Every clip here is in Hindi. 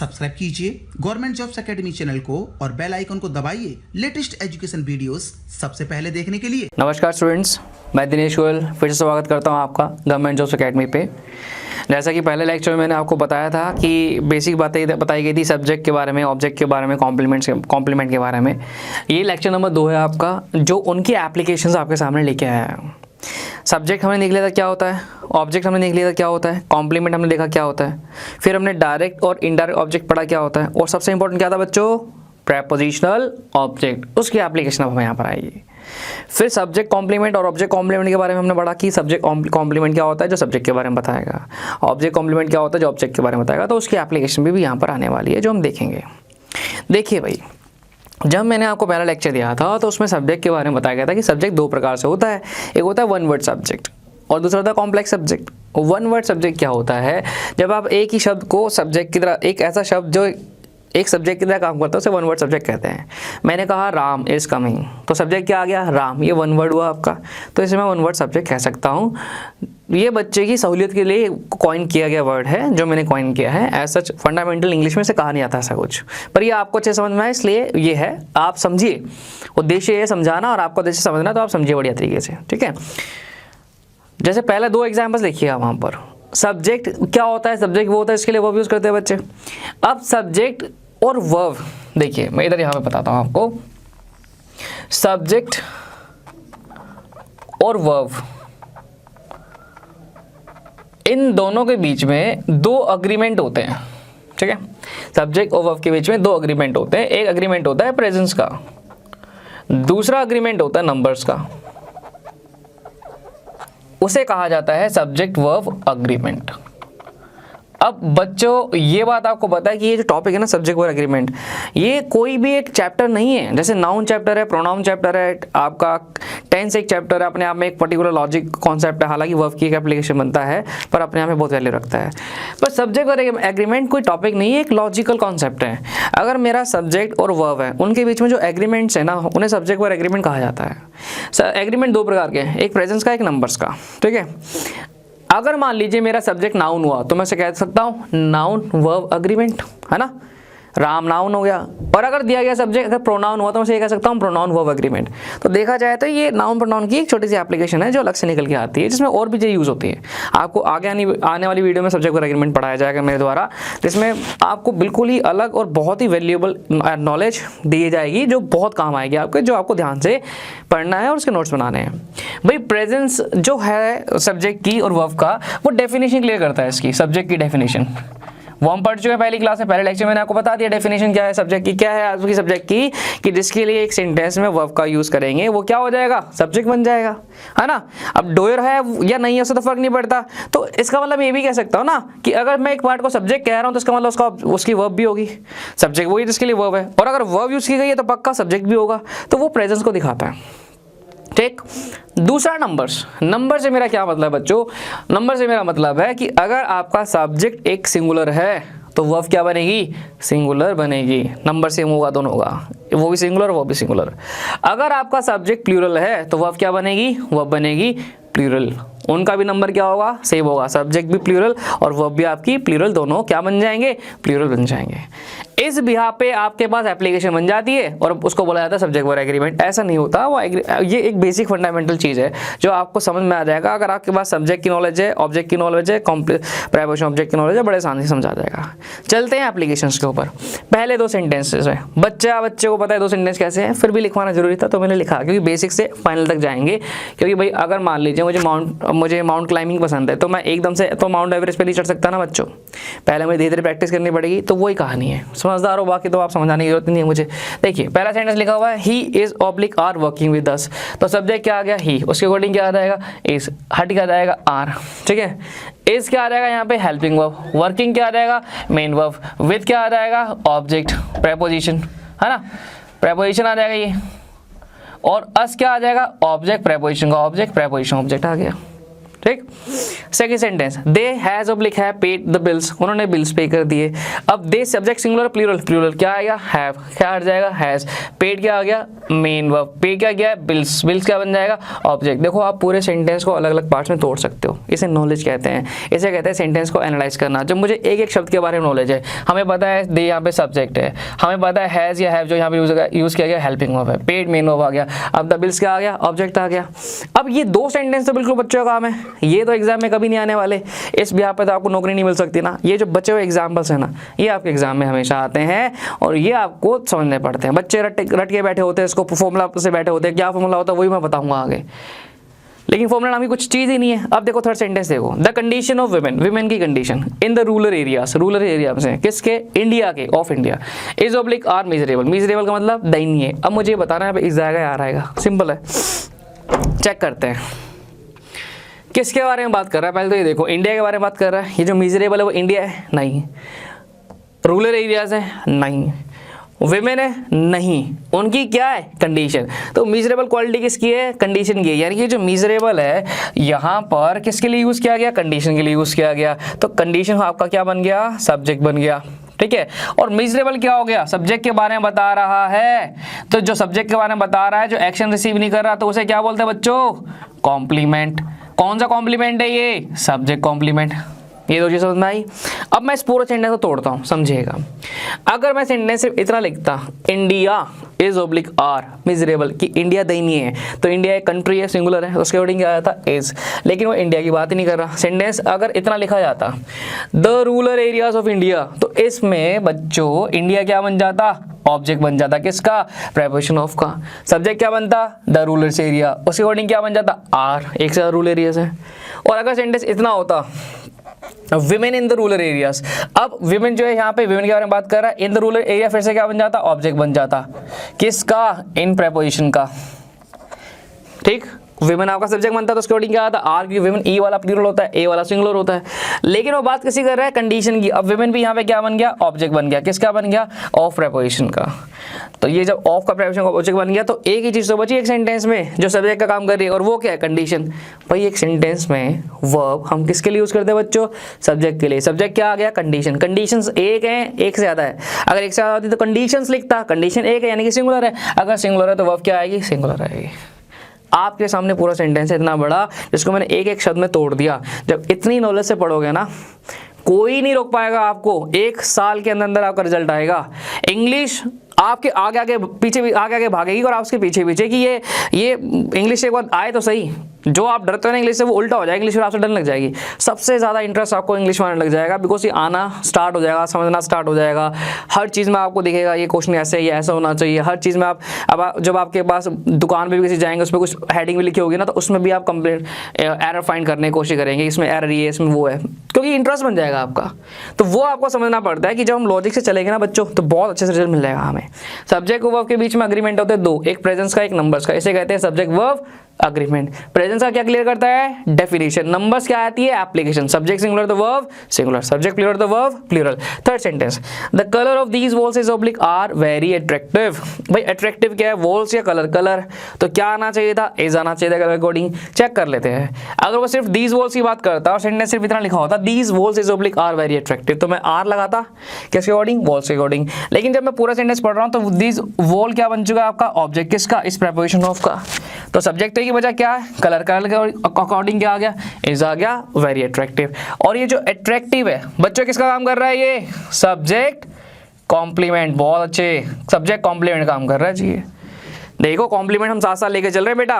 सब्सक्राइब कीजिए गवर्नमेंट जॉब्स एकेडमी चैनल को और बेल आइकन को दबाइए लेटेस्ट एजुकेशन वीडियोस सबसे पहले देखने के लिए। नमस्कार स्टूडेंट्स, मैं दिनेश गोयल फिर से स्वागत करता हूं आपका गवर्नमेंट जॉब्स एकेडमी पे। जैसा कि पहले लेक्चर में मैंने आपको बताया था कि बेसिक बातें बताई गई थी सब्जेक्ट के बारे में, ऑब्जेक्ट के बारे में, कॉम्प्लीमेंट के बारे में। ये लेक्चर नंबर 2 है आपका, जो उनकी एप्लीकेशंस आपके सामने लेके आया है। सब्जेक्ट हमने देख लिया था क्या होता है, ऑब्जेक्ट हमने देख लिया था क्या होता है, कॉम्प्लीमेंट हमने देखा क्या होता है, फिर हमने डायरेक्ट और इनडायरेक्ट ऑब्जेक्ट पढ़ा क्या होता है, और सबसे इंपॉर्टेंट क्या था बच्चों, प्रेपोजिशनल ऑब्जेक्ट, उसकी एप्लीकेशन अब हमें यहाँ पर आएगी। फिर सब्जेक्ट कॉम्प्लीमेंट और ऑब्जेक्ट कॉम्प्लीमेंट के बारे में हमने पढ़ा कि सब्जेक्ट कॉम्प्लीमेंट क्या होता है जो सब्जेक्ट के बारे में बताएगा, ऑब्जेक्ट कॉम्प्लीमेंट क्या होता है जो ऑब्जेक्ट के बारे में बताएगा। तो उसकी एप्लीकेशन भी यहाँ पर आने वाली है जो हम देखेंगे। देखिए भाई, जब मैंने आपको पहला लेक्चर दिया था तो उसमें सब्जेक्ट के बारे में बताया गया था कि सब्जेक्ट 2 प्रकार से होता है। एक होता है वन वर्ड सब्जेक्ट और दूसरा होता है complex subject. One word subject क्या होता है, जब आप एक ही शब्द को सब्जेक्ट की तरह, एक ऐसा शब्द जो एक सब्जेक्ट की तरह काम करता है उसे वन वर्ड सब्जेक्ट कहते हैं। मैंने कहा राम इज़ कमिंग, तो सब्जेक्ट क्या आ गया, राम, ये वन वर्ड हुआ आपका, तो इसे मैं वन वर्ड सब्जेक्ट कह सकता हूँ। ये बच्चे की सहूलियत के लिए कॉइन किया गया वर्ड है जो मैंने कॉइन किया है। एज सच फंडामेंटल इंग्लिश में से कहा नहीं आता ऐसा कुछ, पर ये आपको अच्छे समझ में आए इसलिए ये है, आप समझिए। उद्देश्य ये समझाना और आपको उद्देश्य समझना, तो आप समझिए बढ़िया तरीके से, ठीक है। जैसे पहले 2 एग्जाम्पल्स लिखिएगा वहाँ पर। सब्जेक्ट क्या होता है, सब्जेक्ट वो होता है इसके लिए वर्ब यूज़ करते हैं बच्चे। अब सब्जेक्ट और वर्ब, देखिए मैं इधर यहाँ पे बताता हूँ आपको। सब्जेक्ट और वर्ब, इन दोनों के बीच में 2 अग्रीमेंट होते हैं, ठीक है। सब्जेक्ट और वर्ब के बीच में 2 अग्रीमेंट होते हैं। एक अग्रीमेंट होता है प्रेजेंस का, दूसरा अग्रीमेंट होता है नंबर्स का। उसे कहा जाता है सब्जेक्ट वर्ब अग्रीमेंट। अब बच्चों ये बात आपको पता है कि ये जो टॉपिक है ना सब्जेक्ट वर्ब एग्रीमेंट, ये कोई भी एक चैप्टर नहीं है। जैसे नाउन चैप्टर है, प्रोनाउन चैप्टर है, आपका टेंस एक चैप्टर है, अपने आप में एक पर्टिकुलर लॉजिक कॉन्सेप्ट है, हालांकि वर्ब की एक एप्लीकेशन बनता है पर अपने आप में बहुत वैल्यू रखता है। पर सब्जेक्ट वर्ब एग्रीमेंट कोई टॉपिक नहीं है, एक लॉजिकल कॉन्सेप्ट है। अगर मेरा सब्जेक्ट और वर्ब है, उनके बीच में जो एग्रीमेंट्स है ना, उन्हें सब्जेक्ट वर्ब एग्रीमेंट कहा जाता है। एग्रीमेंट 2 प्रकार के हैं, एक प्रेजेंस का, एक नंबर्स का, ठीक है। अगर मान लीजिए मेरा सब्जेक्ट नाउन हुआ तो मैं उसे कह सकता हूँ नाउन वर्ब अग्रीमेंट, है ना, राम नाउन हो गया। और अगर दिया गया सब्जेक्ट अगर प्रोनाउन हुआ तो मैं उसे कह सकता हूँ प्रोनाउन वर्ब एग्रीमेंट। तो देखा जाए तो ये नाउन प्रोनाउन की एक छोटी सी एप्लीकेशन है जो अलग से निकल के आती है, जिसमें और भी चीज़ यूज़ होती है। आपको आगे आने वाली वीडियो में सब्जेक्ट वर्ब एग्रीमेंट पढ़ाया जाएगा मेरे द्वारा, जिसमें आपको बिल्कुल ही अलग और बहुत ही वैल्यूएबल नॉलेज दी जाएगी जो बहुत काम आएगी आपके, जो आपको ध्यान से पढ़ना है और उसके नोट्स बनाने हैं। भाई प्रेजेंस जो है सब्जेक्ट की और वर्ब का, वो डेफिनेशन क्लियर करता है इसकी, सब्जेक्ट की डेफिनेशन वो हम पढ़ चुके हैं पहली क्लास में, पहले लेक्चर में मैंने आपको बता दिया डेफिनेशन क्या है सब्जेक्ट की, क्या है आपकी सब्जेक्ट की, कि जिसके लिए एक सेंटेंस में वर्ब का यूज करेंगे वो क्या हो जाएगा, सब्जेक्ट बन जाएगा, है ना। अब डोयर है या नहीं है उससे तो फर्क नहीं पड़ता। तो इसका मतलब ये भी कह सकता हूँ ना कि अगर मैं एक पार्ट को सब्जेक्ट कह रहा हूँ तो इसका मतलब उसकी वर्ब भी होगी, सब्जेक्ट वही जिसके लिए वर्ब है, और अगर वर्ब यूज की गई है तो पक्का सब्जेक्ट भी होगा। तो वो प्रेजेंस को दिखाता है, ठीक। दूसरा नंबर्स, नंबर से मेरा क्या मतलब है बच्चों, नंबर से मेरा मतलब है कि अगर आपका सब्जेक्ट एक सिंगुलर है तो वर्ब क्या बनेगी, सिंगुलर बनेगी। नंबर सेम होगा दोनों होगा, वो भी सिंगुलर वो भी सिंगुलर। अगर आपका सब्जेक्ट प्लूरल है तो वर्ब क्या बनेगी, वर्ब बनेगी प्लूरल। उनका भी नंबर क्या होगा, सेम होगा। सब्जेक्ट भी प्लूरल और वर्ब भी आपकी प्लूरल, दोनों क्या बन जाएंगे, प्लूरल बन जाएंगे। इस बिहाफ पे आपके पास एप्लीकेशन बन जाती है और उसको बोला जाता है सब्जेक्ट वर्ब एग्रीमेंट। ऐसा नहीं होता, वो ये एक बेसिक फंडामेंटल चीज़ है जो आपको समझ में आ जाएगा अगर आपके पास सब्जेक्ट की नॉलेज है, ऑब्जेक्ट की नॉलेज है, प्रेपोजिशन ऑब्जेक्ट की नॉलेज है, बड़े आसानी से समझा जाएगा। चलते हैं एप्लीकेशंस के ऊपर। पहले 2 सेंटेंसेस है, बच्चे को पता है 2 सेंटेंस कैसे हैं, फिर भी लिखवाना जरूरी था तो मैंने लिखा, क्योंकि बेसिक से फाइनल तक जाएंगे। क्योंकि भाई अगर मान लीजिए मुझे माउंट क्लाइंबिंग पसंद है तो मैं एकदम से तो माउंट एवरेस्ट पे नहीं चढ़ सकता ना बच्चों, पहले मुझे धीरे धीरे प्रैक्टिस करनी पड़ेगी। तो वही कहानी है, समझदार हो, बाकी तो आप समझाने की जरूरत नहीं है मुझे। देखिए पहला सेंटेंस लिखा हुआ है he is oblique are working with us, तो सब्जेक्ट क्या आ गया, ही, उसके अकॉर्डिंग क्या आ जाएगा, इज, हट क्या आ जाएगा, आर, ठीक है। इज क्या आ जाएगा यहाँ पे, हेल्पिंग वर्ब, वर्किंग क्या आ जाएगा, मेन वर्ब, विद क्या आ जाएगा, ऑब्जेक्ट प्रेपोजिशन, है ना, प्रेपोजिशन आ जाएगा ये, और अस क्या आ जाएगा, ऑब्जेक्ट प्रेपोजिशन का ऑब्जेक्ट, प्रेपोजिशन ऑब्जेक्ट आ गया। ठीक। Second sentence, they has oblique है पेड द बिल्स, उन्होंने बिल्स पे कर दिए। अब दे सब्जेक्ट सिंगुलर प्लूरल, प्लूरल क्या आएगा हैव, क्या हट जाएगा हैज, पेड क्या आ गया मेन वर्ब, पे क्या गया बिल्स, बिल्स क्या बन जाएगा ऑब्जेक्ट। देखो आप पूरे सेंटेंस को अलग अलग पार्ट्स में तोड़ सकते हो, इसे नॉलेज कहते हैं, इसे कहते हैं सेंटेंस को एनालाइज करना। जब मुझे एक एक शब्द के बारे में नॉलेज है, हमें पता है दे यहाँ पे सब्जेक्ट है, हमें पता है हैज या हैव जो यहाँ पे यूज किया गया हेल्पिंग वर्ब है, पेड मेन वर्ब आ गया, अब द बिल्स क्या आ गया ऑब्जेक्ट आ गया। अब ये दो सेंटेंस तो बिल्कुल बच्चों का काम है, ये तो एग्जाम में कभी नहीं आने वाले, इस बिहार पे तो आपको नौकरी नहीं मिल सकती ना। ये जो बचे हुए एग्जाम्पल्स हैं ना, ये आपके एग्जाम में हमेशा आते हैं और ये आपको समझने पड़ते हैं। बच्चे रट के बैठे होते हैं, इसको फॉर्मूला से बैठे होते हैं, क्या फॉर्मूला होता है वही मैं बताऊंगा आगे, लेकिन फॉर्मूला नाम की कुछ चीज ही नहीं है। अब देखो थर्ड सेंटेंस देखो, the condition of women, women की condition in the rural areas, rural area में किसके इंडिया के, of India, is oblique are miserable, miserable का मतलब दयनीय। अब मुझे बताना है इस जाएगा या आ रहेगा, सिंपल है, चेक करते हैं किसके बारे में बात कर रहा है। पहले तो ये देखो इंडिया के बारे में बात कर रहा है, ये जो मिजरेबल है वो इंडिया है नहीं, रूरल एरियाज है नहीं, विमेन है नहीं, उनकी क्या है कंडीशन। तो मिजरेबल क्वालिटी किसकी है कंडीशन की है, यानी कि जो मिजरेबल है यहाँ पर किसके लिए यूज किया गया कंडीशन के लिए यूज किया गया, तो कंडीशन आपका क्या बन गया सब्जेक्ट बन गया, ठीक है। और मिजरेबल क्या हो गया सब्जेक्ट के बारे में बता रहा है, तो जो सब्जेक्ट के बारे में बता रहा है जो एक्शन रिसीव नहीं कर रहा तो उसे क्या बोलते हैं बच्चों कॉम्प्लीमेंट। कौन सा कॉम्प्लीमेंट है ये सब्जेक्ट कॉम्प्लीमेंट। ये दो चीज समझ में आई। अब मैं इस पूरे सेंटेंस को तोड़ता हूँ समझिएगा। अगर मैं सेंटेंस सिर्फ इतना लिखता India is oblique are miserable कि इंडिया दयनीय है, तो इंडिया एक कंट्री है सिंगुलर है, उसके वर्डिंग क्या आया था इज, लेकिन वो इंडिया की बात ही नहीं कर रहा। सेंटेंस अगर इतना लिखा जाता the rural areas of India, तो इसमें बच्चों इंडिया क्या बन जाता ऑब्जेक्ट बन जाता, किसका प्रेपोजिशन ऑफ का। सब्जेक्ट क्या बनता द रूरल एरिया, उसके वर्डिंग क्या बन जाता आर, एक से रूरल एरियाज है। और अगर सेंटेंस इतना होता women in the rural areas, अब विमेन जो है यहाँ पे विमेन के बारे में बात कर रहा है, इन द रूरल एरिया फिर से क्या बन जाता ऑब्जेक्ट बन जाता, किसका इन प्रेपोजिशन का, ठीक। विमेन आपका सब्जेक्ट बनता है तो उसके वर्डिंग क्या आता है आर, की विमेन ई वाला प्लूरल होता है, ए वाला सिंगुलर होता है, लेकिन वो बात किसी कर रहा है कंडीशन की। अब विमेन भी यहाँ पे क्या बन गया ऑब्जेक्ट बन गया, किसका बन गया ऑफ प्रेपोजिशन का। तो ये जब ऑफ का प्रेपोजिशन का ऑब्जेक्ट बन गया तो एक ही चीज तो बची एक सेंटेंस में जो सब्जेक्ट का काम कर रही है, और वो क्या है कंडीशन। भाई एक सेंटेंस में वर्ब हम किसके लिए यूज करते हैं बच्चों सब्जेक्ट के लिए, सब्जेक्ट क्या आ गया कंडीशन, कंडीशंस एक है एक से ज्यादा है, अगर एक से ज्यादा होती तो कंडीशंस लिखता, कंडीशन एक है यानी कि सिंगुलर है, अगर सिंगुलर है तो वर्ब क्या आएगी सिंगुलर आएगी। आपके सामने पूरा सेंटेंस है इतना बड़ा जिसको मैंने एक एक शब्द में तोड़ दिया। जब इतनी नॉलेज से पढ़ोगे ना कोई नहीं रोक पाएगा आपको, एक साल के अंदर अंदर आपका रिजल्ट आएगा। इंग्लिश आपके आगे आगे पीछे भी आगे आगे भागेगी और आप उसके पीछे पीछे कि ये इंग्लिश एक बार आए तो सही, जो आप डरते हो ना इंग्लिश से वो उल्टा हो जाएगा, इंग्लिश में आपसे डरने लग जाएगी। सबसे ज़्यादा इंटरेस्ट आपको इंग्लिश में आने लग जाएगा, बिकॉज ये आना स्टार्ट हो जाएगा, समझना स्टार्ट हो जाएगा। हर चीज़ में आपको दिखेगा ये क्वेश्चन ऐसे ये ऐसा होना चाहिए, हर चीज़ में आप अब जब आपके पास दुकान पर भी किसी जाएंगे उस पर कुछ हेडिंग भी लिखी होगी ना, तो उसमें भी आप कंप्लेंट एरर फाइंड करने की कोशिश करेंगे, इसमें एरर ये इसमें वो है, क्योंकि इंटरेस्ट बन जाएगा आपका। तो वो आपको समझना पड़ता है कि जब हम लॉजिक से चलेंगे ना बच्चों तो बहुत अच्छे से रिजल्ट मिल जाएगा हमें। सब्जेक्ट वर्ब के बीच में अग्रीमेंट होते हैं दो, एक प्रेजेंस का एक नंबर्स का, इसे कहते हैं सब्जेक्ट वर्ब अग्रीमेंट। प्रेजेंस का क्या क्लियर करता है डेफिनेशन, नंबर्स क्या आती है एप्लीकेशन, सब्जेक्ट सिंगुलर तो वर्ब सिंगुलर, सब्जेक्ट प्लूरल तो verb plural. Third sentence the colour of these walls is oblique are very attractive. भाई अट्रैक्टिव क्या है वॉल्स या कलर, कलर तो क्या आना चाहिए था इज आना चाहिए था कलर अकॉर्डिंग। चेक कर लेते हैं, अगर वो सिर्फ दीज वॉल्स की बात करता और सेंटेंस सिर्फ इतना लिखा होता these walls is oblique are very attractive, तो मैं आर लगाता किसके अकॉर्डिंग वॉल्स के अकॉर्डिंग। लेकिन जब मैं पूरा सेंटेंस पढ़ रहा हूँ तो दीज वॉल क्या बन चुका है आपका ऑब्जेक्ट किसका इस प्रेपोजिशन ऑफ का, तो सब्जेक्ट की वजह क्या है कलर, कलर के अकॉर्डिंग क्या आ गया इज आ गया वेरी अट्रैक्टिव। और ये जो अट्रैक्टिव है बच्चों किसका काम कर रहा है ये सब्जेक्ट कॉम्प्लीमेंट, बहुत अच्छे सब्जेक्ट कॉम्प्लीमेंट काम कर रहा है जी। देखो कॉम्प्लीमेंट हम साथ साथ लेके चल रहे हैं बेटा,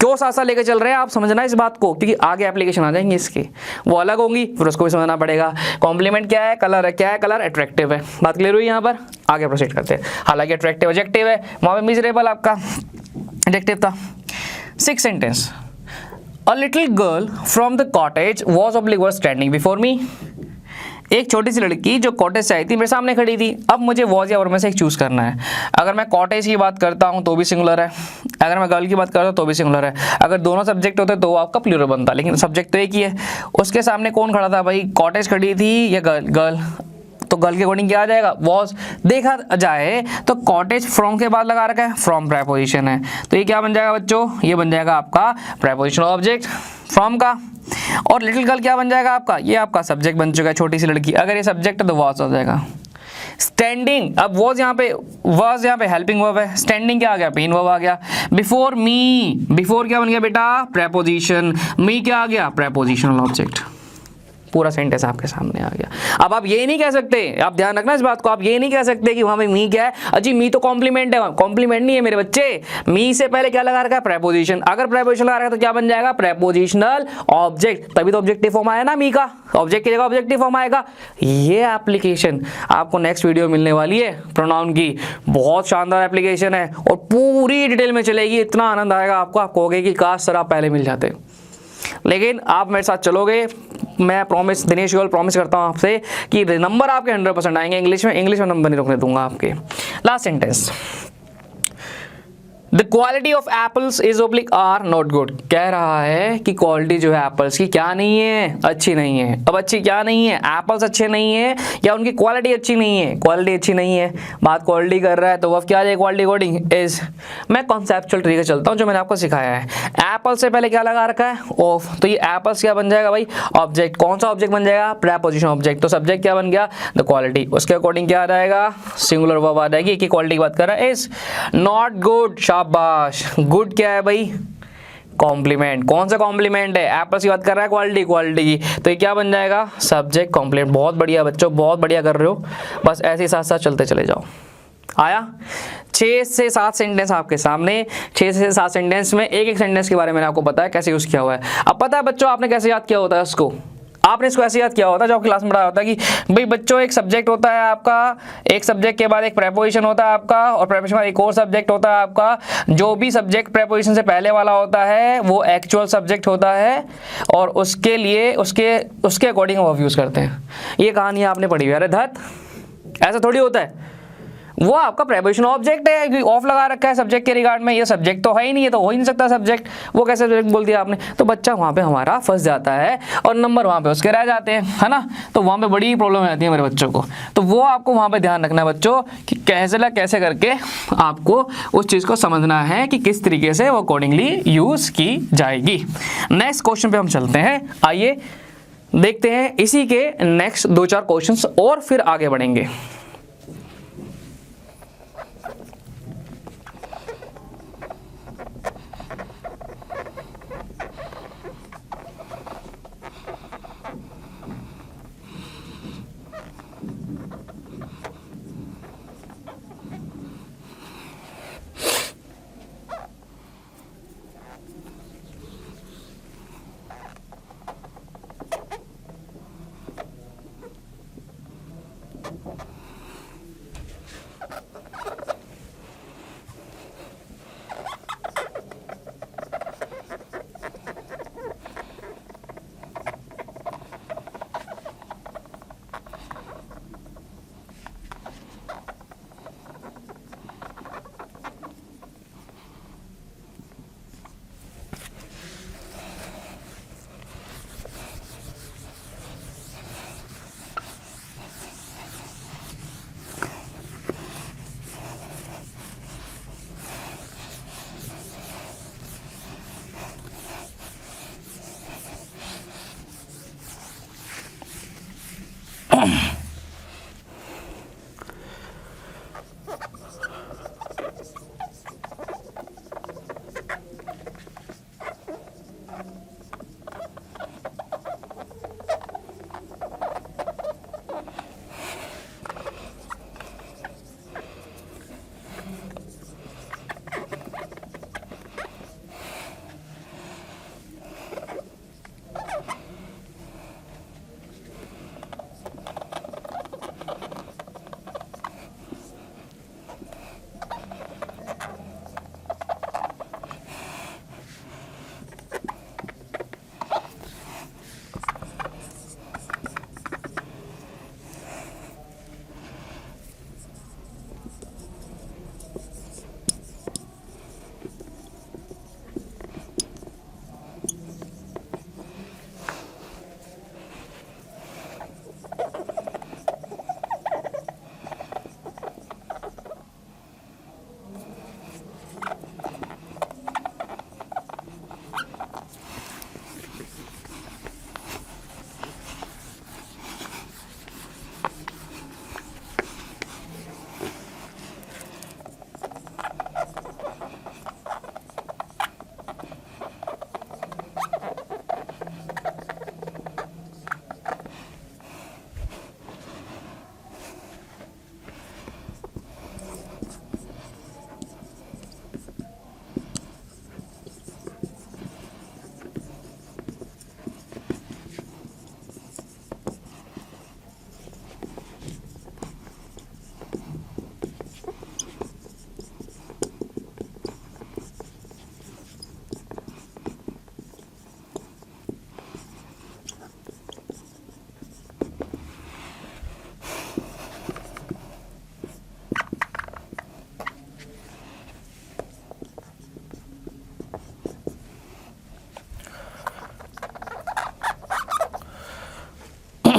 क्यों साथ साथ लेके चल रहे हैं आप समझना इस बात को, क्योंकि आगे एप्लीकेशन आ जाएंगे इसकी वो अलग होंगी फिर उसको भी समझना पड़ेगा। कॉम्प्लीमेंट क्या है कलर है, क्या है कलर अट्रैक्टिव है, बात क्लियर हुई यहाँ पर, आगे प्रोसीड करते हैं। हालांकि अट्रैक्टिव एडजेक्टिव है, वहाँ पे मिजरेबल आपका एडजेक्टिव था। Six sentence a little girl from the cottage was oblique were standing before me. एक छोटी सी लड़की जो कॉटेज से आई थी मेरे सामने खड़ी थी। अब मुझे वॉज या वर में से एक चूज करना है। अगर मैं कॉटेज की बात करता हूँ तो भी सिंगुलर है, अगर मैं गर्ल की बात करता हूँ तो भी सिंगुलर है, अगर दोनों सब्जेक्ट होते तो आपका प्लूरल बनता, लेकिन सब्जेक्ट तो एक ही है। उसके सामने कौन खड़ा था भाई, कॉटेज खड़ी थी या गर्ल, तो गर्ल के अकॉर्डिंग क्या आ जाएगा वॉज। देखा जाए तो कॉटेज फ्रॉम के बाद लगा रखा है, फ्रॉम प्रेपोजिशन है, तो ये क्या बन जाएगा बच्चों, ये बन जाएगा आपका प्रेपोजिशन ऑब्जेक्ट फ्रॉम का। और लिटिल गर्ल क्या बन जाएगा आपका, ये आपका सब्जेक्ट बन चुका है, छोटी सी लड़की। अगर ये सब्जेक्ट है तो वॉज हो जाएगा। स्टैंडिंग, अब वॉज यहाँ पे हेल्पिंग वर्ब है, स्टैंडिंग क्या आ गया, पेन वर्ब आ गया। बिफोर मी, बिफोर क्या बन गया बेटा, प्रेपोजिशन। मी क्या आ गया, प्रेपोजिशनल ऑब्जेक्ट। पूरा सेंटेंस आपके सामने आ गया। अब आप ये नहीं कह सकते, आप ध्यान रखना इस बात को, आप ये नहीं कह सकते कि वहां पे मी क्या है, अजी मी तो कॉम्प्लीमेंट है। कॉम्प्लीमेंट नहीं है मेरे बच्चे, मी से पहले क्या लगा रखा है, प्रेपोजिशन। अगर प्रेपोजिशन लगा रखा है तो क्या बन जाएगा, प्रेपोजिशनल ऑब्जेक्ट। तभी तो ऑब्जेक्टिव फॉर्म आया ना मी का, ऑब्जेक्ट की जगह ऑब्जेक्टिव फॉर्म आएगा। ये एप्लीकेशन आपको नेक्स्ट वीडियो मिलने वाली है प्रोनाउन की, बहुत शानदार एप्लीकेशन है और पूरी डिटेल में चलेगी। इतना आनंद आएगा आपको, आप कहोगे कि काश सर आप पहले मिल जाते। लेकिन आप मेरे साथ चलोगे, मैं प्रॉमिस, दिनेश गोयल प्रॉमिस करता हूं आपसे कि नंबर आपके 100% आएंगे। इंग्लिश में नंबर नहीं रोकने दूंगा आपके। Last sentence, the quality of apples is oblique are not good. कह रहा है कि क्वालिटी जो है एप्पल्स की क्या नहीं है, अच्छी नहीं है। अब अच्छी क्या नहीं है, एप्पल्स अच्छे नहीं है या उनकी क्वालिटी अच्छी नहीं है, क्वालिटी अच्छी नहीं है। बात क्वालिटी कर रहा है तो वह क्या है, क्वालिटी कोडिंग इज। मैं कॉन्सेप्चुअल तरीके से चलता हूं जो मैंने आपको सिखाया है। एप्पल से पहले क्या लगा रखा है, ऑफ, तो ये एप्पल्स क्या बन जाएगा भाई, ऑब्जेक्ट। कौन सा ऑब्जेक्ट बन जाएगा, प्रेपोजिशन ऑब्जेक्ट। तो सब्जेक्ट क्या बन गया, द क्वालिटी। उसके अकॉर्डिंग क्या आ जाएगा, सिंगुलर वर्ब आ जाएगी कि क्वालिटी की बात कर रहा है। इज नॉट गुड, शाबाश। गुड क्या है भाई, कॉम्प्लीमेंट। कौन सा कॉम्प्लीमेंट है, एप्पल्स की बात कर रहा है, क्वालिटी की। तो ये क्या बन जाएगा, सब्जेक्ट कॉम्प्लीमेंट। बहुत बढ़िया बच्चों, बहुत बढ़िया कर रहे हो, बस ऐसे ही साथ साथ चलते चले जाओ। आया 6 से 7 सेंटेंस आपके सामने। 6 से 7 सेंटेंस में एक सेंटेंस के बारे में आपको पता है कैसे यूज किया हुआ है। अब पता है बच्चों आपने कैसे याद किया होता है उसको, आपने इसको ऐसे याद किया होता है जो आपकी क्लास में पढ़ाया होता है कि भाई बच्चों एक सब्जेक्ट होता है आपका, एक सब्जेक्ट के बाद एक प्रेपोजिशन होता है आपका, और प्रेपोजिशन के बाद एक और सब्जेक्ट होता है आपका। जो भी सब्जेक्ट प्रेपोजिशन से पहले वाला होता है वो एक्चुअल सब्जेक्ट होता है और उसके लिए उसके अकॉर्डिंग वर्ब यूज करते हैं। ये कहानी आपने पढ़ी हुई है। अरे धत, ऐसा थोड़ी होता है, वो आपका प्रेपोजिशन ऑब्जेक्ट है कि ऑफ लगा रखा है सब्जेक्ट के रिगार्ड में। ये सब्जेक्ट तो है ही नहीं, है तो हो ही नहीं सकता सब्जेक्ट। वो कैसे सब्जेक्ट बोल दिया आपने, तो बच्चा वहाँ पे हमारा फंस जाता है और नंबर वहाँ पे उसके रह जाते हैं, है ना। तो वहाँ पे बड़ी प्रॉब्लम आती है मेरे बच्चों को। तो वो आपको वहाँ पे ध्यान रखना है बच्चों कि कैसे करके आपको उस चीज़ को समझना है कि किस तरीके से वो अकॉर्डिंगली यूज़ की जाएगी। नेक्स्ट क्वेश्चन पे हम चलते हैं। आइए देखते हैं इसी के नेक्स्ट 2-4 क्वेश्चन और फिर आगे बढ़ेंगे।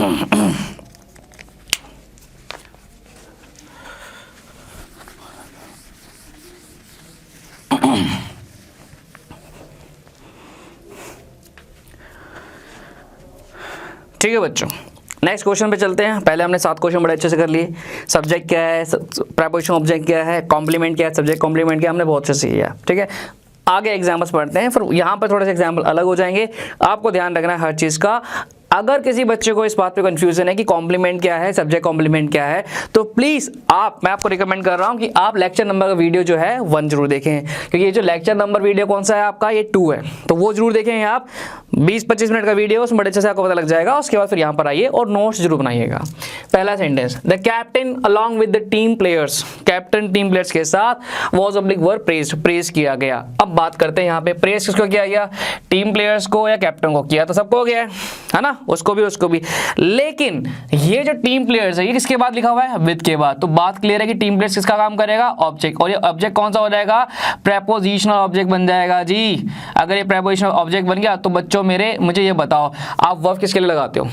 ठीक है बच्चों, नेक्स्ट क्वेश्चन पे चलते हैं। पहले हमने 7 क्वेश्चन बड़े अच्छे से कर लिए। सब्जेक्ट क्या है, प्रीपोजिशन ऑब्जेक्ट क्या है, कॉम्प्लीमेंट क्या है, सब्जेक्ट कॉम्प्लीमेंट क्या है, हमने बहुत अच्छे से किया। ठीक है, आगे एग्जाम्पल्स पढ़ते हैं, फिर यहाँ पर थोड़े से एग्जाम्पल अलग हो जाएंगे। आपको ध्यान रखना है हर चीज़ का। अगर किसी बच्चे को इस बात पे कंफ्यूजन है कि कॉम्प्लीमेंट क्या है, सब्जेक्ट कॉम्प्लीमेंट क्या है, तो प्लीज़ मैं आपको रिकमेंड कर रहा हूँ कि आप लेक्चर नंबर का वीडियो जो है 1 जरूर देखें, क्योंकि ये जो लेक्चर नंबर वीडियो कौन सा है आपका, ये 2 है, तो वो जरूर देखें आप। 20-25 मिनट का वीडियो, उसमें बड़े अच्छे से आपको पता लग जाएगा। उसके बाद फिर यहाँ पर आइए और नोट्स जरूर बनाइएगा। पहला sentence, the captain along with the team players, captain team players के साथ was oblique were praised, praise किया गया। अब बात करते हैं यहाँ पे प्रेज किसको किया गया, टीम प्लेयर्स को या कैप्टन को किया, तो सबको हो गया है ना, उसको भी। लेकिन ये जो टीम प्लेयर्स है ये किसके बाद लिखा हुआ है, विद के बाद, तो बात क्लियर है कि टीम प्लेयर्स किसका काम करेगा, ऑब्जेक्ट, और ये ऑब्जेक्ट कौन सा हो जाएगा, प्रेपोजिशनल ऑब्जेक्ट बन जाएगा जी। अगर ये प्रेपोजिशनल ऑब्जेक्ट बन गया तो बच्चों मेरे मुझे ये बताओ, आप वर्ब किसके लिए लगाते हो,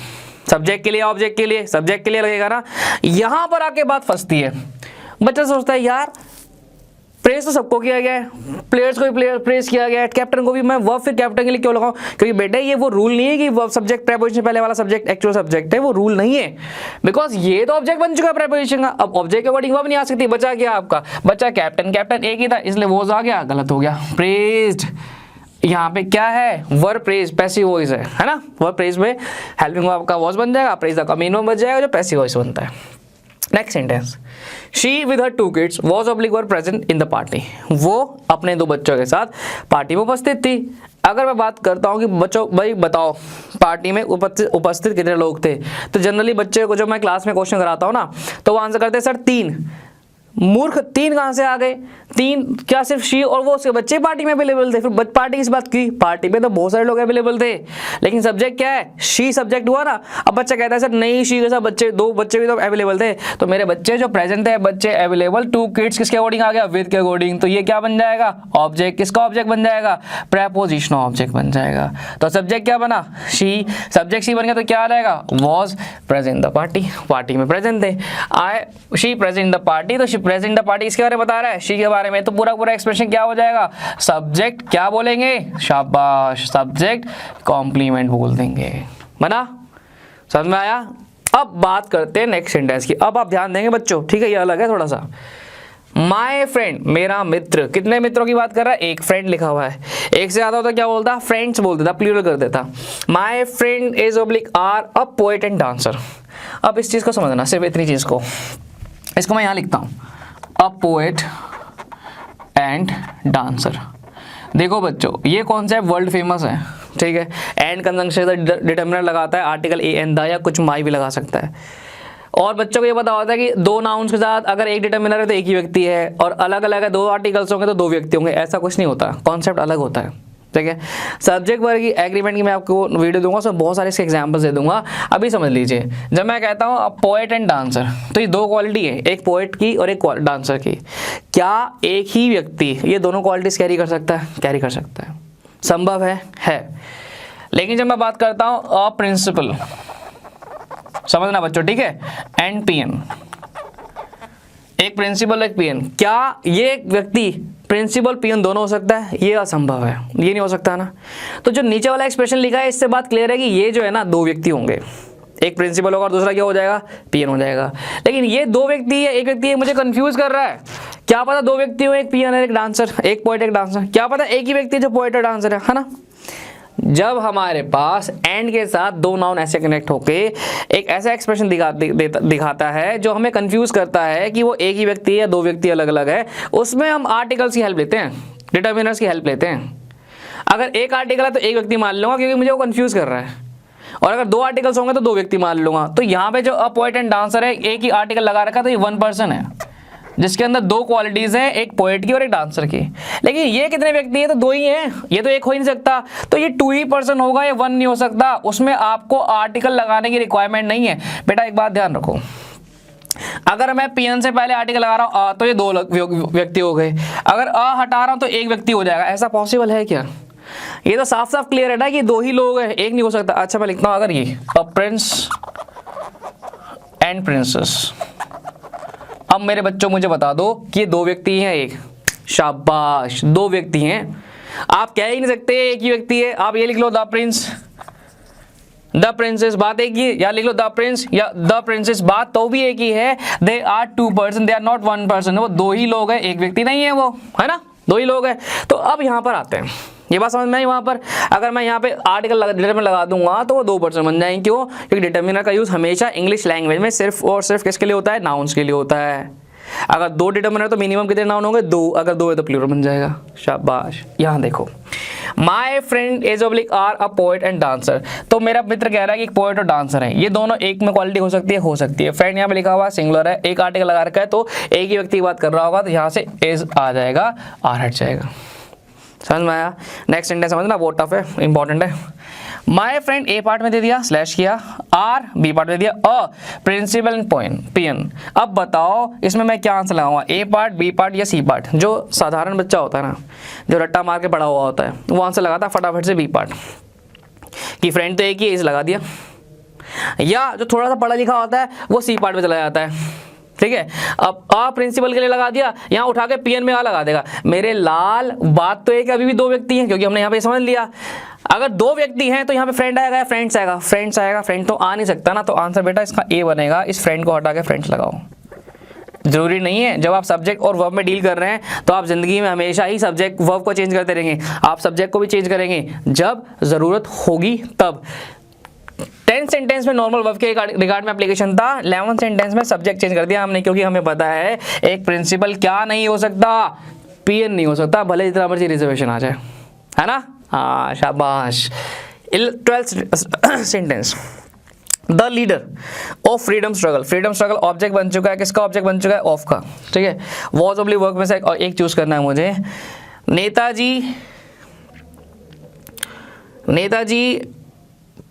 सब्जेक्ट के लिए, ऑब्जेक्ट के लिए, सब्जेक्ट के लिए लगेगा ना। यहां पर आके बात फंसती है, बच्चा सोचता है यार प्रेस तो सबको किया गया है, प्लेयर्स को भी प्लेयर प्रेस किया गया है, कैप्टन को भी, मैं वर्ब फिर कैप्टन के लिए क्यों लगाऊं, क्योंकि बेटा ये वो रूल नहीं है कि वर्ब सब्जेक्ट प्रेपोजिशन पहले वाला सब्जेक्ट एक्चुअल सब्जेक्ट है, वो रूल नहीं है, बिकॉज ये तो ऑब्जेक्ट बन चुका है प्रेपोजिशन का। अब ऑब्जेक्ट के अकॉर्डिंग वर्ब नहीं आ सकती, बचा क्या आपका, बचा कैप्टन, कैप्टन एक ही था इसलिए वॉज आ गया, गलत हो गया, प्रेज्ड। यहाँ पे क्या है, वर्ब प्रेज, पैसिव वॉइस है ना, वर्ब प्रेज में हेल्पिंग वर्ब का वॉज बन जाएगा, प्रेज का मेन वर्ब बन जाएगा जो पैसिव वॉइस बनता है। Next sentence, she with her 2 kids was oblique were present in the party, वो अपने 2 बच्चों के साथ पार्टी में उपस्थित थी। अगर मैं बात करता हूँ कि बच्चों भाई बताओ पार्टी में उपस्थित कितने लोग थे, तो जनरली बच्चे को जब मैं क्लास में क्वेश्चन कराता हूँ ना, तो वो आंसर करते हैं सर 3। मूर्ख, 3 कहाँ से आ गए, 3 क्या सिर्फ शी और वो उसके बच्चे पार्टी में अवेलेबल थे, फिर पार्टी किस बात की, पार्टी में तो बहुत सारे लोग अवेलेबल थे, लेकिन सब्जेक्ट क्या है, शी सब्जेक्ट हुआ ना। अब बच्चा कहता है सर नहीं, शी के साथ बच्चे 2 बच्चे भी तो अवेलेबल थे, तो मेरे बच्चे जो प्रेजेंट थे, बच्चे अवेलेबल, 2 किड्स किसके अकॉर्डिंग आ गया, विद के अकॉर्डिंग, तो ये क्या बन जाएगा, ऑब्जेक्ट, किसका ऑब्जेक्ट बन जाएगा, प्रेपोजिशनल ऑब्जेक्ट बन जाएगा। तो सब्जेक्ट क्या बना, शी, सब्जेक्ट शी बन गया, तो क्या आ जाएगा, was present the party, party में प्रेजेंट थे, शी प्रेजेंट द पार्टी, तो शी प्रेजेंट द पार्टी इसके बारे में बता रहा है, शी के बारे में, तो पूरा एक्सप्रेशन क्या हो जाएगा, सब्जेक्ट क्या बोलेंगे, शाबाश, सब्जेक्ट कॉम्प्लीमेंट बोल देंगे, बना, समझ में आया। अब बात करते हैं नेक्स्ट सेंटेंस की। अब आप ध्यान देंगे बच्चों, ठीक है, ये अलग है थोड़ा सा। माय फ्रेंड, मेरा मित्र, कितने मित्रों की बात कर रहा है, एक फ्रेंड लिखा हुआ है, एक से ज्यादा होता क्या बोलता, फ्रेंड्स बोल देता, प्लूरल कर देता। My friend is oblique are a poet and dancer. अब इस चीज को समझना, सिर्फ इतनी चीज को, इसको मैं यहां लिखता हूं, अ पोएट एंड डांसर। देखो बच्चों ये कॉन्सेप्ट वर्ल्ड फेमस है, ठीक है, एंड कंजंक्शन डिटर्मिनर लगाता है, आर्टिकल ए एन द या कुछ माई भी लगा सकता है। और बच्चों को ये पता होता है कि 2 नाउन्स के साथ अगर एक डिटर्मिनर है तो एक ही व्यक्ति है, और अलग अलग है 2 आर्टिकल्स होंगे तो 2 व्यक्ति होंगे, ऐसा कुछ नहीं होता, कॉन्सेप्ट अलग होता है, ठीक है। सब्जेक्ट वर्ब की एग्रीमेंट की मैं आपको वीडियो दूंगा, उसमें बहुत सारे इसके एग्जांपल्स दे दूंगा। अभी समझ लीजिए, जब मैं कहता हूँ पोएट एंड डांसर, तो ये 2 क्वालिटी है, एक पोएट की और एक डांसर की। क्या एक ही व्यक्ति ये दोनों क्वालिटीज कैरी कर सकता है, कैरी कर सकता है, संभव है। लेकिन जब मैं बात करता हूँ अ प्रिंसिपल, समझना बच्चों, ठीक है, एंड पीएन, एक प्रिंसिपल एक पीएन, क्या ये एक व्यक्ति प्रिंसिपल पीएन दोनों हो सकता है, ये असंभव है, ये नहीं हो सकता ना। तो जो नीचे वाला एक्सप्रेशन लिखा है इससे बात क्लियर है कि ये जो है ना 2 व्यक्ति होंगे, एक प्रिंसिपल होगा और दूसरा क्या हो जाएगा, पीएन हो जाएगा। लेकिन ये 2 व्यक्ति है, एक व्यक्ति है, मुझे कंफ्यूज कर रहा है, क्या पता 2 व्यक्ति हो, एक पीएन है एक डांसर, एक पोएट एक डांसर, क्या पता एक ही व्यक्ति जो पोएट और डांसर है ना। जब हमारे पास एंड के साथ 2 नाउन ऐसे कनेक्ट होके एक ऐसा एक्सप्रेशन दिखाता है जो हमें कंफ्यूज करता है कि वो एक ही व्यक्ति है या 2 व्यक्ति अलग अलग है, उसमें हम आर्टिकल्स की हेल्प लेते हैं, डिटर्मिनर्स की हेल्प लेते हैं। अगर एक आर्टिकल है तो एक व्यक्ति मान लूंगा क्योंकि मुझे वो कंफ्यूज कर रहा है, और अगर 2 आर्टिकल्स होंगे तो 2 व्यक्ति मान लूंगा। तो यहाँ पे जो अ पोएट एंड डांसर है, एक ही आर्टिकल लगा रखा, तो ये 1 पर्सन है जिसके अंदर 2 क्वालिटीज हैं, एक पोएट की और एक डांसर की। लेकिन ये कितने व्यक्ति हैं, तो 2 ही हैं, ये तो एक हो ही नहीं सकता, तो ये 2 ही पर्सन होगा, ये 1 नहीं हो सकता। उसमें आपको आर्टिकल लगाने की रिक्वायरमेंट नहीं है। बेटा एक बात ध्यान रखो, अगर मैं पीएन से पहले आर्टिकल लगा रहा हूँ तो ये 2 व्यक्ति हो गए, अगर अ हटा रहा हूँ तो 1 व्यक्ति हो जाएगा। ऐसा पॉसिबल है क्या? ये तो साफ साफ क्लियर है ना कि 2 ही लोग हैं, एक नहीं हो सकता। अच्छा मैं लिखता हूँ, अगर ये अ प्रिंस एंड प्रिंसेस। अब मेरे बच्चों मुझे बता दो कि ये दो व्यक्ति हैं, एक, शाबाश, दो व्यक्ति हैं। आप कह ही नहीं सकते एक ही व्यक्ति है। आप ये लिख लो द प्रिंस, द प्रिंसेस, बात एक ही, या लिख लो द प्रिंस या द प्रिंसेस, बात तो भी एक ही है। They are two person, they are not one person. वो दो ही लोग हैं, एक व्यक्ति नहीं है वो, है ना, दो ही लोग हैं। तो अब यहाँ पर आते हैं, ये बात समझ में आई। वहाँ पर अगर मैं यहाँ पे आर्टिकल डिटरमिनर लगा दूंगा तो वो दो पर्सन बन जाएंगे। क्यों? क्योंकि डिटरमिनर का यूज हमेशा इंग्लिश लैंग्वेज में सिर्फ और सिर्फ किसके लिए होता है? नाउन्स के लिए होता है। अगर दो डिटरमिनर तो मिनिमम कितने नाउन होंगे? दो। अगर दो है तो प्लूरल बन जाएगा। शाबाश। यहाँ देखो, my friend is oblique are a poet and dancer. तो मेरा मित्र कह रहा है कि एक पोएट और डांसर है। ये दोनों एक में क्वालिटी हो सकती है, हो सकती है। फ्रेंड यहाँ पे लिखा हुआ सिंगुलर है, एक आर्टिकल लगा रखा है, तो एक ही व्यक्ति की बात कर रहा होगा, तो यहाँ से इज आ जाएगा, आर हट जाएगा। समझ में आया? नेक्स्ट सेंटेंस समझना, वो टफ है, इंपॉर्टेंट है। माई फ्रेंड ए पार्ट में दे दिया, स्लैश किया, आर बी पार्ट में दिया, अ प्रिंसिपल एंड पियन। अब बताओ इसमें मैं क्या आंसर लगाऊंगा? ए पार्ट, बी पार्ट या सी पार्ट? जो साधारण बच्चा होता है ना, जो रट्टा मार के पड़ा हुआ होता है, वो आंसर लगाता है फटाफट से बी पार्ट कि फ्रेंड तो एक ही, इस लगा दिया। या जो थोड़ा सा पढ़ा लिखा होता है वो सी पार्ट में चला जाता है, ठीक है। अब आ प्रिंसिपल के लिए लगा दिया, यहाँ उठा के पीएन में आ लगा देगा। मेरे लाल, बात तो एक, अभी भी दो व्यक्ति हैं, क्योंकि हमने यहाँ पे समझ लिया। अगर दो व्यक्ति हैं तो यहाँ पे फ्रेंड आएगा, फ्रेंड्स आएगा, फ्रेंड्स आएगा, फ्रेंड तो आ नहीं सकता ना। तो आंसर बेटा इसका ए बनेगा। इस फ्रेंड को हटा के फ्रेंड्स लगाओ। जरूरी नहीं है जब आप सब्जेक्ट और वर्ब में डील कर रहे हैं तो आप जिंदगी में हमेशा ही सब्जेक्ट वर्ब को चेंज करते रहेंगे। आप सब्जेक्ट को भी चेंज करेंगे जब जरूरत होगी तब। 10th सेंटेंस में नॉर्मल वर्ब के रिगार्ड में एप्लीकेशन था, 11th सेंटेंस में सब्जेक्ट चेंज कर दिया हमने, क्योंकि हमें पता है एक प्रिंसिपल क्या नहीं हो सकता? पीएन नहीं हो सकता, भले जितना मर्जी रिजर्वेशन आ जाए, है ना। हाँ, शाबाश। 12th sentence, the leader of freedom struggle. Freedom struggle object बन चुका है, किसका ऑब्जेक्ट बन चुका है? ऑफ का, ठीक है। वॉज ऑब्लिक वर्क में से एक चूज करना है मुझे। नेताजी,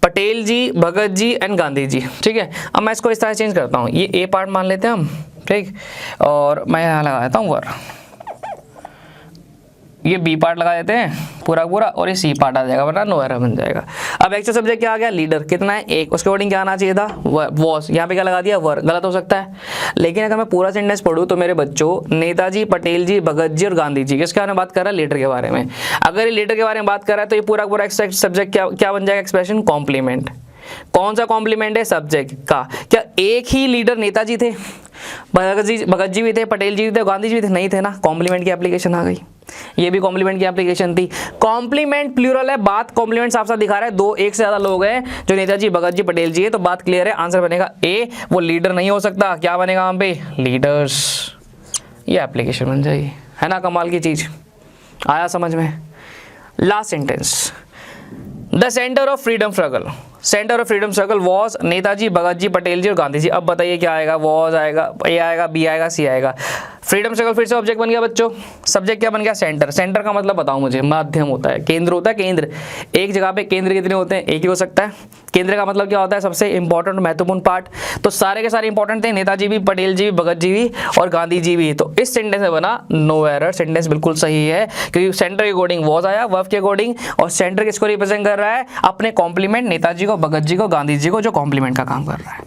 पटेल जी, भगत जी एंड गांधी जी, ठीक है। अब मैं इसको इस तरह चेंज करता हूँ, ये ए पार्ट मान लेते हैं हम, ठीक, और मैं यहाँ लगा देता हूँ वर, ये बी पार्ट लगा देते हैं पूरा पूरा, और ये सी पार्ट आ जाएगा, वरना नो एरर बन जाएगा। अब एक्चुअल सब्जेक्ट क्या आ गया? लीडर। कितना है? एक। उसके वर्डिंग क्या आना चाहिए था? वॉज। यहाँ पे क्या लगा दिया? वर। गलत हो सकता है, लेकिन अगर मैं पूरा सेंटेंस पढ़ूँ तो मेरे बच्चों, नेताजी, पटेल जी, भगत जी और गांधी जी, किसके बारे में बात कर रहा है? लीडर के बारे में। अगर ये लीडर के बारे में बात कर रहा है तो ये पूरा पूरा सब्जेक्ट क्या बन जाएगा? Expression complement. कौन सा कॉम्प्लीमेंट है? सब्जेक्ट का। क्या एक ही लीडर नेताजी थे, भगत जी भी थे, पटेल जी भी थे, गांधी जी भी थे? नहीं थे ना। कॉम्प्लीमेंट की एप्लीकेशन आ गई। ये भी कॉम्प्लीमेंट की एप्लीकेशन थी। कॉम्प्लीमेंट प्लूरल है, बात कॉम्प्लीमेंट साफ साफ दिखा रहा है, दो एक से ज्यादा लोग हैं जो नेताजी, भगत जी, पटेल जी है, तो बात क्लियर है। आंसर बनेगा ए। वो लीडर नहीं हो सकता, क्या बनेगा वहां पे? लीडर्स। ये एप्लीकेशन बन जाएगी, है ना। कमाल की चीज, आया समझ में? Last sentence, the centre of freedom struggle. Centre of freedom struggle was Netaji, Bhagat ji, Patel ji और गांधी जी। अब बताइए क्या आएगा? वॉज आएगा, ए आएगा, बी आएगा, सी आएगा। फ्रीडम स्ट्रगल फिर से ऑब्जेक्ट बन गया बच्चों। सब्जेक्ट क्या बन गया? सेंटर। सेंटर का मतलब बताओ मुझे? माध्यम होता है, केंद्र होता है। केंद्र, एक जगह पे केंद्र कितने होते हैं? एक ही हो सकता है। केंद्र का मतलब क्या होता है? सबसे इंपॉर्टेंट, महत्वपूर्ण पार्ट। तो सारे के सारे इंपॉर्टेंट थे, नेताजी भी, पटेल जी भी, भगत जी भी और गांधी जी भी। तो इस सेंटेंस में बना नो एरर, सेंटेंस बिल्कुल सही है, क्योंकि सेंटर के अकॉर्डिंग वॉज आया, वर्ब के अकॉर्डिंग, और सेंटर किसको रिप्रेजेंट कर रहा है? अपने कॉम्प्लीमेंट, नेताजी को, भगत जी को, गांधी जी को, जो कॉम्प्लीमेंट का काम कर रहा है।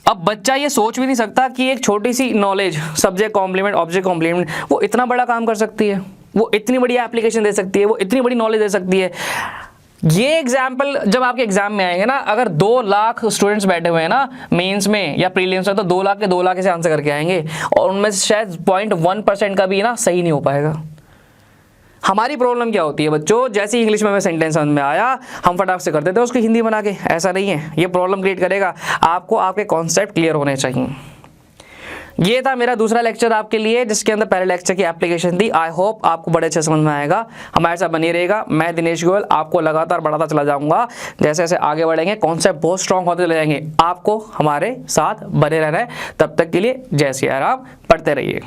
अब बच्चा ये सोच भी नहीं सकता कि एक छोटी सी knowledge, subject complement, object complement, वो इतना बड़ा काम कर सकती है, वो इतनी बड़ी एप्लीकेशन दे सकती है, वो इतनी बड़ी नॉलेज दे सकती है। ये एग्जाम्पल जब आपके एग्जाम में आएंगे ना, अगर 2 लाख स्टूडेंट्स बैठे हुए हैं ना मेंस में या प्रीलिम्स में, तो 2 लाख के 2 लाख से आंसर करके आएंगे, और उनमें से शायद 0.1% का भी ना सही नहीं हो पाएगा। हमारी प्रॉब्लम क्या होती है बच्चों? जैसे ही इंग्लिश में हमें सेंटेंस समझ में आया, हम फटाफट से करते थे उसकी हिंदी बना के। ऐसा नहीं है, ये प्रॉब्लम क्रिएट करेगा। आपको आपके कॉन्सेप्ट क्लियर होने चाहिए। ये था मेरा दूसरा लेक्चर आपके लिए, जिसके अंदर पहले लेक्चर की एप्लीकेशन थी। आई होप आपको बड़े अच्छे समझ में आएगा। हमारे साथ बनी रहेगा। मैं दिनेश गोयल आपको लगातार बढ़ाता चला जाऊंगा। जैसे जैसे आगे बढ़ेंगे, कॉन्सेप्ट बहुत स्ट्रांग होते चले जाएंगे। आपको हमारे साथ बने रहना है। तब तक के लिए जय सिया राम, पढ़ते रहिए।